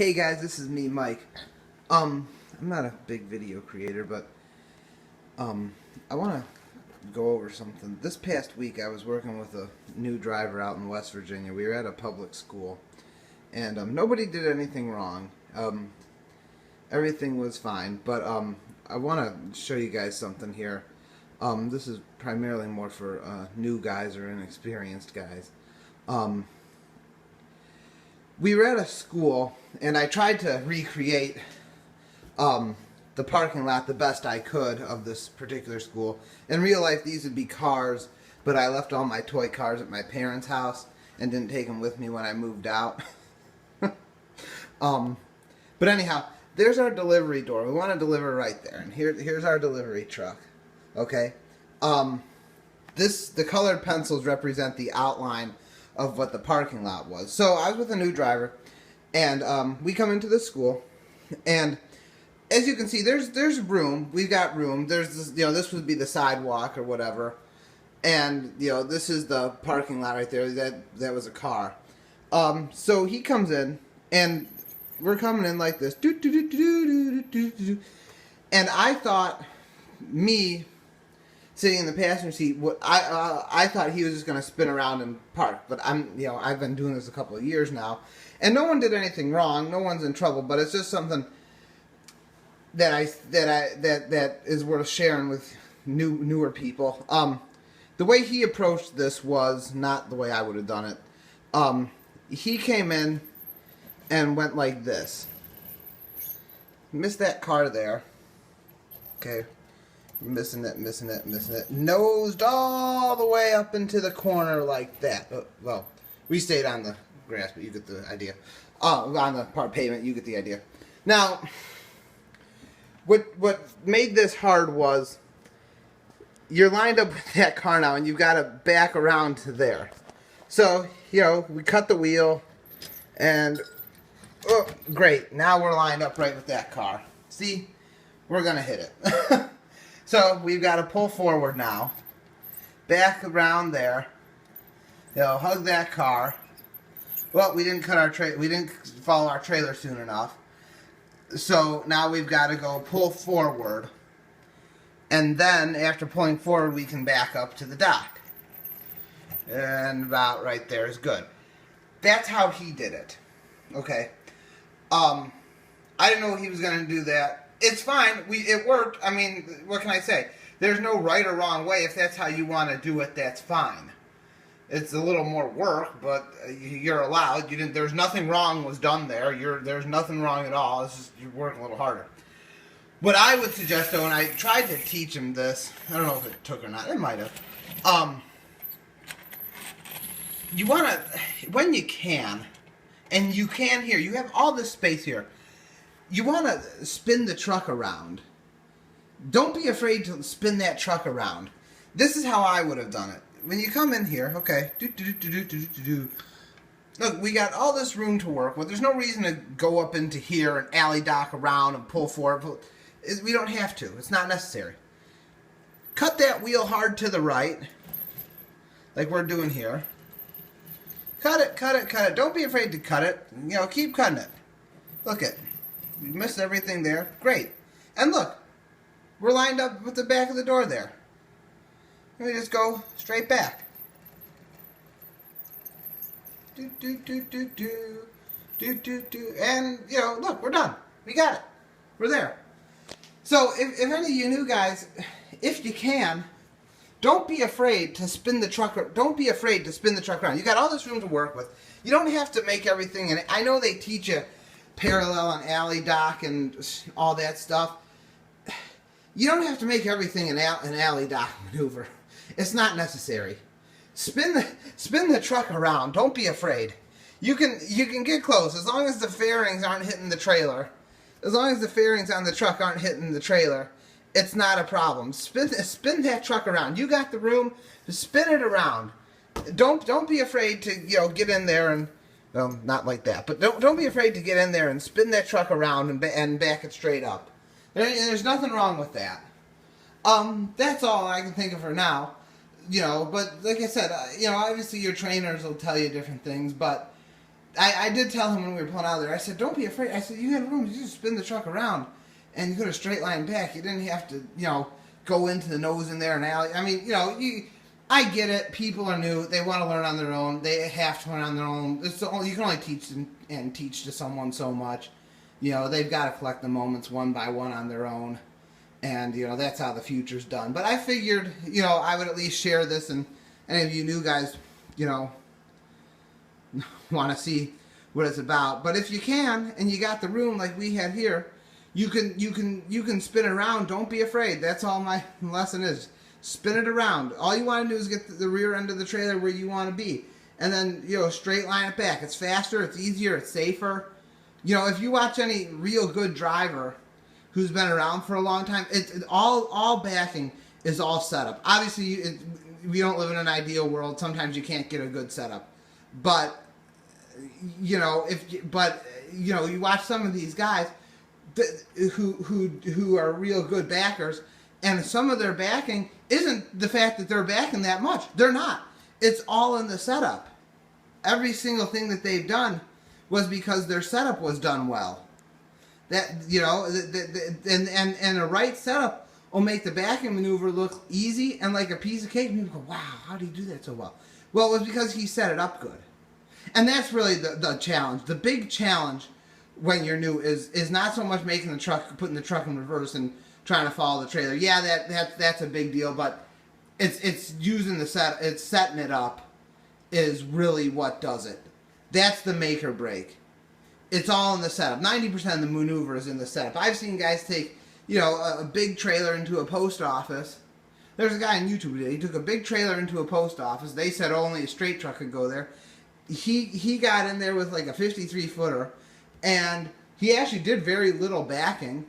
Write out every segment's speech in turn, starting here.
Hey guys, this is me, Mike. I'm not a big video creator, but I want to go over something. This past week, I was working with a new driver out in West Virginia. We were at a public school, and nobody did anything wrong. Everything was fine, but I want to show you guys something here. This is primarily more for new guys or inexperienced guys. We were at a school, and I tried to recreate the parking lot the best I could of this particular school. In real life, these would be cars, but I left all my toy cars at my parents' house and didn't take them with me when I moved out. But anyhow, there's our delivery door. We want to deliver right there, and here's our delivery truck. Okay, the colored pencils represent the outline of what the parking lot was. So I was with a new driver, and we come into the school, and as you can see, there's room. We've got room. There's this, this would be the sidewalk or whatever, and this is the parking lot right there. That was a car. So he comes in, and we're coming in like this, and I thought me sitting in the passenger seat, I thought he was just going to spin around and park, but I've been doing this a couple of years now, and no one did anything wrong. No one's in trouble, but it's just something that is worth sharing with newer people. The way he approached this was not the way I would have done it. He came in and went like this. Missed that car there. Okay. Missing it. Nosed all the way up into the corner like that. Well, we stayed on the grass, but you get the idea. On the pavement, you get the idea. Now, what made this hard was you're lined up with that car now, and you've got to back around to there. So, we cut the wheel, and great. Now we're lined up right with that car. See, we're gonna hit it. So we've got to pull forward now, back around there, hug that car. Well, we didn't we didn't follow our trailer soon enough. So now we've got to go pull forward, and then after pulling forward, we can back up to the dock. And about right there is good. That's how he did it. Okay. I didn't know he was going to do that. It's fine. It worked. I mean, what can I say? There's no right or wrong way. If that's how you want to do it, that's fine. It's a little more work, but you're allowed. There's nothing wrong was done there. There's nothing wrong at all. It's just you're working a little harder. What I would suggest, though, and I tried to teach him this. I don't know if it took or not. It might have. You want to, when you can, and you can here. You have all this space here. You want to spin the truck around. Don't be afraid to spin that truck around. This is how I would have done it. When you come in here, okay, look, we got all this room to work with. There's no reason to go up into here and alley dock around and pull forward. We don't have to. It's not necessary. Cut that wheel hard to the right, like we're doing here. Cut it. Don't be afraid to cut it. Keep cutting it. Look it. We missed everything there. Great. And look, we're lined up with the back of the door there. We just go straight back. And, look, we're done. We got it. We're there. So, if any of you new guys, if you can, don't be afraid to spin the truck. Don't be afraid to spin the truck around. You got all this room to work with. You don't have to make everything. And I know they teach you parallel and alley dock and all that stuff. You don't have to make everything an alley dock maneuver. It's not necessary. Spin the truck around. Don't be afraid. You can get close as long as the fairings aren't hitting the trailer. As long as the fairings on the truck aren't hitting the trailer, it's not a problem. Spin that truck around. You got the room. Just spin it around. Don't be afraid to get in there and. Well, not like that, but don't be afraid to get in there and spin that truck around and back it straight up. There's nothing wrong with that. That's all I can think of for now. But like I said, obviously your trainers will tell you different things, but I did tell him when we were pulling out of there, I said, don't be afraid. I said, you had room. You just spin the truck around and you could have straight line back. You didn't have to, go into the nose in there and alley. I mean, I get it. People are new. They want to learn on their own. They have to learn on their own. You can only teach and teach to someone so much. They've got to collect the moments one by one on their own. And, that's how the future's done. But I figured, I would at least share this, and any of you new guys, want to see what it's about. But if you can, and you got the room like we had here, you can spin it around. Don't be afraid. That's all my lesson is. Spin it around. All you want to do is get the rear end of the trailer where you want to be. And then, straight line it back. It's faster, it's easier, it's safer. If you watch any real good driver who's been around for a long time, all backing is all setup. Obviously, we don't live in an ideal world. Sometimes you can't get a good setup. But, you watch some of these guys who are real good backers, and some of their backing isn't the fact that they're backing that much. They're not. It's all in the setup. Every single thing that they've done was because their setup was done well. That and a right setup will make the backing maneuver look easy and like a piece of cake. And people go, "Wow, how do you do that so well?" Well, it was because he set it up good. And that's really the challenge. The big challenge when you're new is not so much putting the truck in reverse and trying to follow the trailer. Yeah, that's a big deal, but it's setting it up is really what does it. That's the make or break. It's all in the setup. 90% of the maneuver is in the setup. I've seen guys take, a big trailer into a post office. There's a guy on YouTube today. He took a big trailer into a post office. They said only a straight truck could go there. He got in there with like a 53-footer, and he actually did very little backing,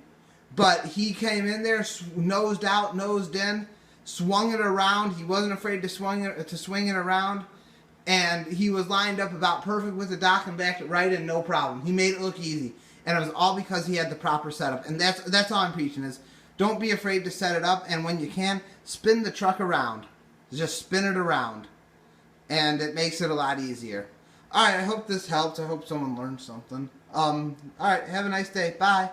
but he came in there, nosed out, nosed in, swung it around. He wasn't afraid to swing it around. And he was lined up about perfect with the dock and backed it right in, no problem. He made it look easy. And it was all because he had the proper setup. And that's all I'm preaching is don't be afraid to set it up. And when you can, spin the truck around. Just spin it around. And it makes it a lot easier. Alright, I hope this helps. I hope someone learned something. Alright, have a nice day. Bye.